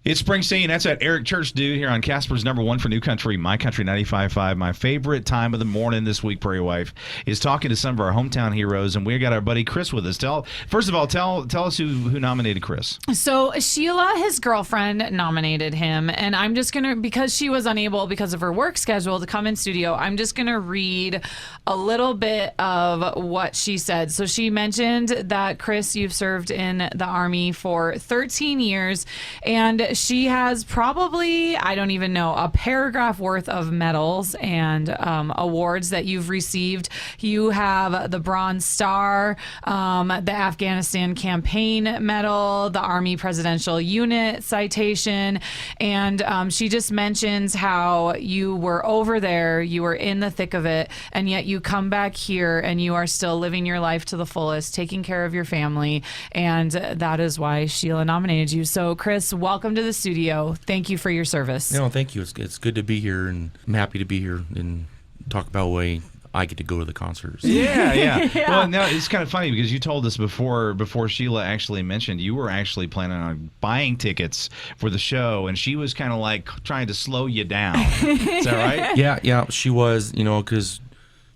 It's Springsteen. That's that Eric Church dude here on Casper's #1 for New Country, My Country 95.5. My favorite time of the morning this week, Prairie Wife, is talking to some of our hometown heroes, and we got our buddy Chris with us. First of all, tell us who nominated Chris. So Sheila, his girlfriend, nominated him, and I'm just gonna, because she was unable because of her work schedule to come in studio, I'm just gonna read a little bit of what she said. So she mentioned that, Chris, you've served in the Army for 13 years, and she has probably, I don't even know, a paragraph worth of medals and awards that you've received. You have the Bronze Star, the Afghanistan Campaign Medal, the Army Presidential Unit Citation, and she just mentions how you were over there, you were in the thick of it, and yet you come back here and you are still living your life to the fullest, taking care of your family, and that is why Sheila nominated you. So, Chris, welcome to the studio. Thank you for your service. No, thank you. It's good to be here, and I'm happy to be here and talk about why I get to go to the concerts. Yeah. Yeah. Well, now it's kind of funny because you told us before Sheila actually mentioned you were actually planning on buying tickets for the show, and she was kind of like trying to slow you down. Is that right? Yeah. She was, because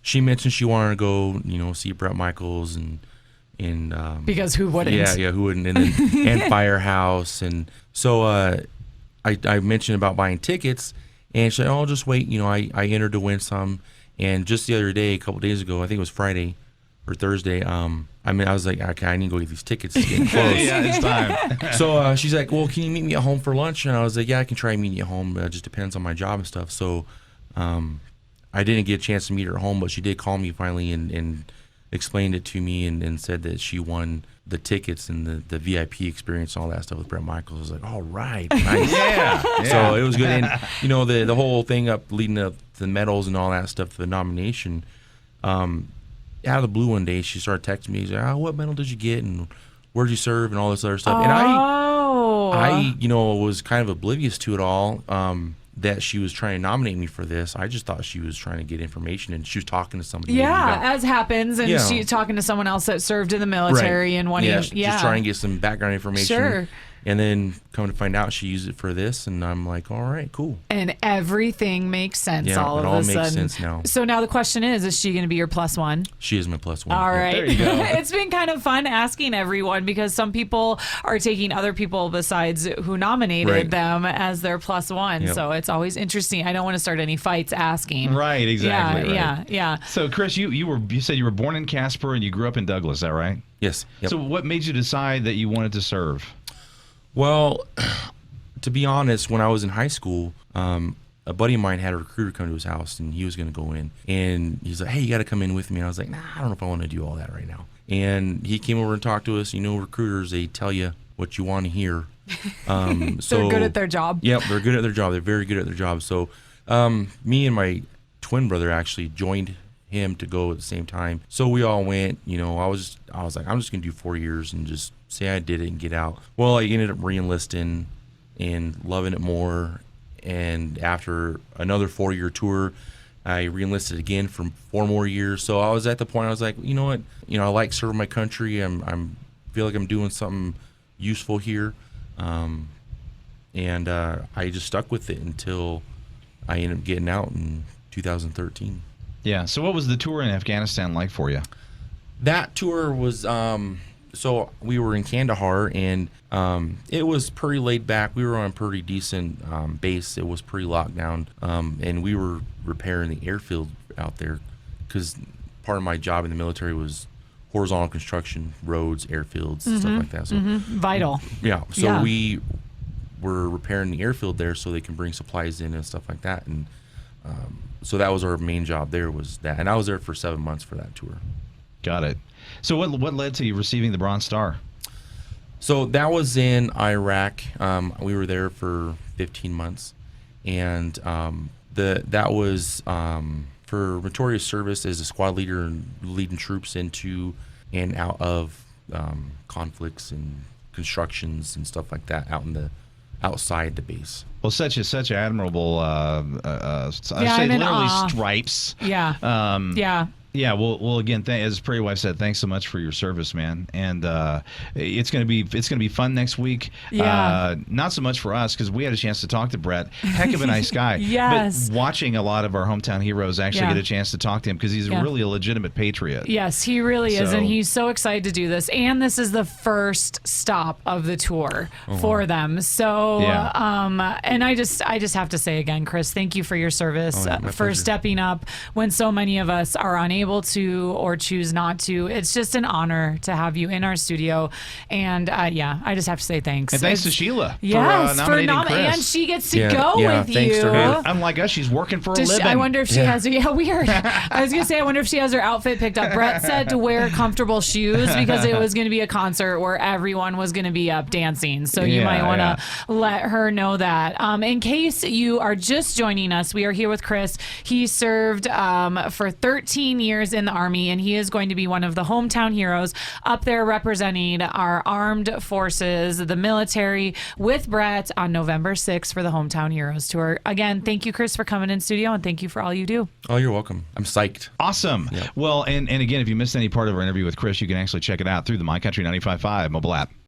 she mentioned she wanted to go, see Bret Michaels and because who wouldn't? Yeah, who wouldn't? And then and Firehouse, and so I mentioned about buying tickets, and she said, "Oh, just wait." I entered to win some, and just the other day, a couple days ago, I think it was Friday or Thursday. I was like, okay, I need to go get these tickets. It's getting close. Yeah, it's time. So she's like, "Well, can you meet me at home for lunch?" And I was like, "Yeah, I can try meeting you at home. It just depends on my job and stuff." So I didn't get a chance to meet her at home, but she did call me finally and explained it to me and said that she won the tickets and the VIP experience and all that stuff with Bret Michaels. I was like, all right, nice. Yeah. So it was good. And, the whole thing leading up to the medals and all that stuff, the nomination, out of the blue one day, she started texting me. She's like, what medal did you get and where'd you serve and all this other stuff. And I was kind of oblivious to it all. That she was trying to nominate me for this. I just thought she was trying to get information, and she was talking to somebody. Yeah, as happens, and she's talking to someone else that served in the military and wanting. Just trying to get some background information. Sure. And then come to find out she used it for this, and I'm like, all right, cool. And everything makes sense all of a sudden. It all makes sense now. So now the question is she going to be your +1? She is my +1. All right. There you go. It's been kind of fun asking everyone because some people are taking other people besides who nominated them as their +1. Yep. So it's always interesting. I don't want to start any fights asking. Right, exactly. Yeah. So, Chris, you said you were born in Casper and you grew up in Douglas, is that right? Yes. Yep. So what made you decide that you wanted to serve? Well, to be honest, when I was in high school, a buddy of mine had a recruiter come to his house, and he was going to go in. And he's like, hey, you got to come in with me. And I was like, nah, I don't know if I want to do all that right now. And he came over and talked to us. Recruiters, they tell you what you want to hear. So they're good at their job. Yep, they're good at their job. They're very good at their job. So me and my twin brother actually joined him to go at the same time. So we all went. I was like, I'm just going to do 4 years and just say I did it and get out. Well, I ended up re-enlisting and loving it more. And after another 4-year tour, I re-enlisted again for 4 more years. So I was at the point I was like, you know what? I like serving my country. I'm feel like I'm doing something useful here. And I just stuck with it until I ended up getting out in 2013. Yeah. So what was the tour in Afghanistan like for you? That tour was so we were in Kandahar, and it was pretty laid back. We were on a pretty decent base. It was pretty locked down, and we were repairing the airfield out there because part of my job in the military was horizontal construction, roads, airfields, stuff like that. So Vital. Yeah. So we were repairing the airfield there so they can bring supplies in and stuff like that. And so that was our main job there, was that. And I was there for 7 months for that tour. Got it. So what led to you receiving the Bronze Star? So that was in Iraq. We were there for 15 months. And that was for meritorious service as a squad leader and leading troops into and out of conflicts and constructions and stuff like that outside the base. Well, such admirable, I'm in literally awe. stripes. Yeah. Yeah, well, again, as Prairie Wife said, thanks so much for your service, man. And it's gonna be fun next week. Yeah. Not so much for us because we had a chance to talk to Brett. Heck of a nice guy. Yes. But watching a lot of our hometown heroes actually Yeah. get a chance to talk to him because he's really a legitimate patriot. Yes, he really is, So- and he's so excited to do this. And this is the first stop of the tour for them. So, Yeah. and I just have to say again, Chris, thank you for your service, Oh, yeah, my for pleasure. stepping up when so many of us are unable to or choose not to. It's just an honor to have you in our studio, and I just have to say thanks. And thanks to It's- Sheila Yes, for nominating Chris. and she gets to Yeah, go yeah, with thanks you. to her. Unlike us, she's working for a Does she- living. I wonder if she has. Yeah, weird. I was gonna say, I wonder if she has her outfit picked up. Brett said to wear comfortable shoes because it was gonna be a concert where everyone was gonna be up dancing. So you Yeah, might want to let her know that. In case you are just joining us, we are here with Chris. He served for 13 years in the Army, and he is going to be one of the hometown heroes up there representing our armed forces, the military, with Brett on November 6th for the Hometown Heroes Tour. Again, thank you, Chris, for coming in studio, and thank you for all you do. Oh, you're welcome. I'm psyched. Awesome. Well, and again, if you missed any part of our interview with Chris, you can actually check it out through the My Country 95.5 mobile app.